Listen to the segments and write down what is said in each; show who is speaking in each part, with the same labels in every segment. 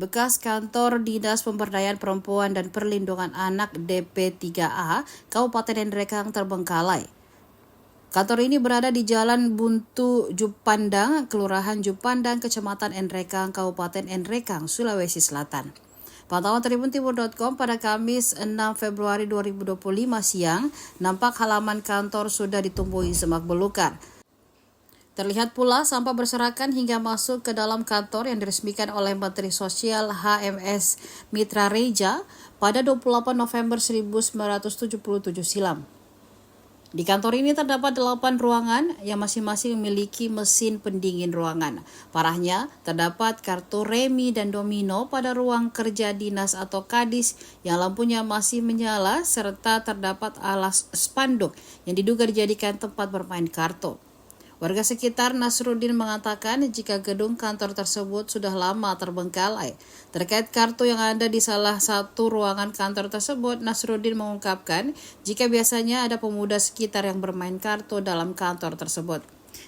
Speaker 1: bekas kantor Dinas Pemberdayaan Perempuan dan Perlindungan Anak DP3A, Kabupaten Nrekang terbengkalai. Kantor ini berada di Jalan Buntu Jupandang, Kelurahan Jupandang, Kecamatan Nrekang, Kabupaten Nrekang, Sulawesi Selatan. Pantauan tribuntimur.com pada Kamis 6 Februari 2025 siang, nampak halaman kantor sudah ditumbuhi semak belukar. Terlihat pula sampah berserakan hingga masuk ke dalam kantor yang diresmikan oleh Menteri Sosial HMS Mitra Reja pada 28 November 1977 silam. Di kantor ini terdapat 8 ruangan yang masing-masing memiliki mesin pendingin ruangan. Parahnya, terdapat kartu remi dan domino pada ruang kerja dinas atau kadis yang lampunya masih menyala serta terdapat alas spanduk yang diduga dijadikan tempat bermain kartu. Warga sekitar Nasruddin mengatakan jika gedung kantor tersebut sudah lama terbengkalai. Terkait kartu yang ada di salah satu ruangan kantor tersebut, Nasruddin mengungkapkan jika biasanya ada pemuda sekitar yang bermain kartu dalam kantor tersebut.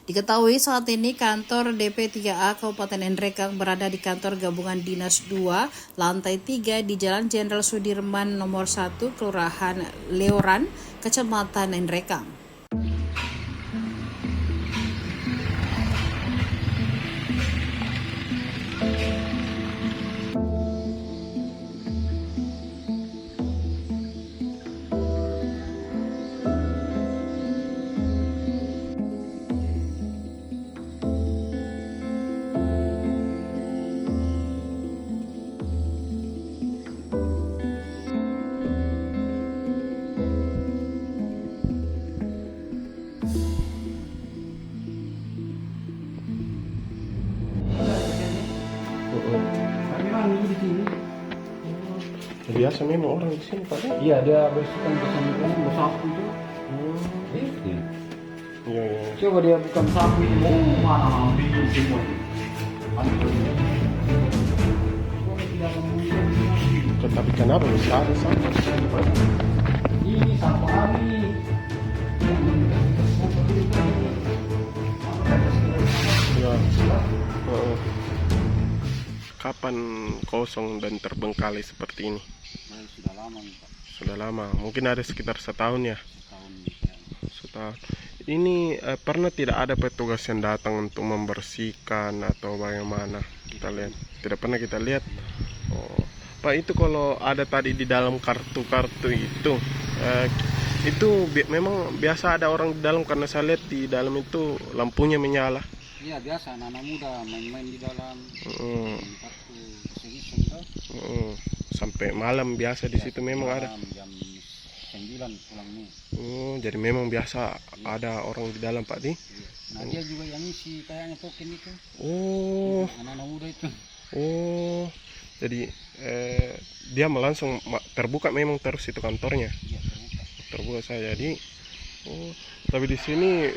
Speaker 1: Diketahui saat ini kantor DP3A Kabupaten Nrekang berada di kantor gabungan Dinas 2, lantai 3 di Jalan Jenderal Sudirman nomor 1, Kelurahan Leoran, Kecamatan Nrekang.
Speaker 2: Biasa memang orang di sini Pak.
Speaker 3: Iya, dia bersihkan bersapu itu.
Speaker 2: Iya.
Speaker 3: Coba dia bukan sapu itu, mana bingung semua.
Speaker 2: Tetapi kenapa bisa ada sampah di sini Pak?
Speaker 3: Ini sapu kami.
Speaker 2: Ya. Kapan kosong dan terbengkalai seperti ini?
Speaker 3: Sudah lama nih Pak.
Speaker 2: Sudah lama, mungkin ada sekitar setahun ya. Setahun. Ini pernah tidak ada petugas yang datang untuk membersihkan atau bagaimana? Kita lihat, tidak pernah kita lihat. Oh, Pak, itu kalau ada tadi di dalam kartu-kartu itu memang biasa ada orang di dalam, karena saya lihat di dalam itu lampunya menyala.
Speaker 3: Iya, biasa anak muda main-main di dalam. Kartu iseng-iseng tuh.
Speaker 2: Sampai malam biasa di situ memang ada.
Speaker 3: Jam 9 pulang nih.
Speaker 2: Jadi memang biasa ada orang di dalam Pak di.
Speaker 3: Nah, dia juga yang isi kayaknya token itu. Anak-anak muda itu.
Speaker 2: Jadi dia langsung terbuka memang terus itu kantornya.
Speaker 3: Iya,
Speaker 2: Terbuka saya jadi. Tapi di sini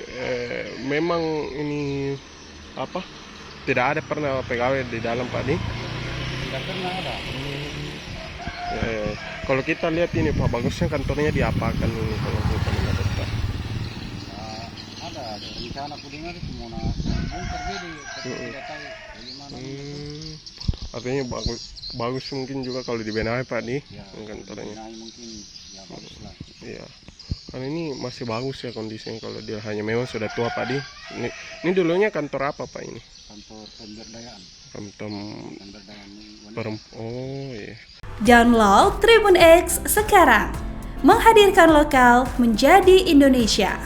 Speaker 2: memang ini apa? Tidak ada pernah pegawai di dalam Pak di.
Speaker 3: Tidak pernah ada.
Speaker 2: Kalau kita lihat ini Pak, bagusnya kantornya diapakan ini kalau kita mendapat Pak?
Speaker 3: Ada rencana aku dengar itu mau bongkar jadi tidak tahu bagaimana.
Speaker 2: Artinya bagus mungkin juga kalau dibenahi Pak di kantornya.
Speaker 3: Dibenahi mungkin ya bagus lah.
Speaker 2: Iya. Karena ini masih bagus ya kondisinya, kalau dia hanya memang sudah tua Pak di. Ini dulunya kantor apa Pak ini?
Speaker 3: Kantor pemberdayaan.
Speaker 2: Pemberdayaan. Oh iya.
Speaker 4: Download Tribun X sekarang, menghadirkan lokal menjadi Indonesia.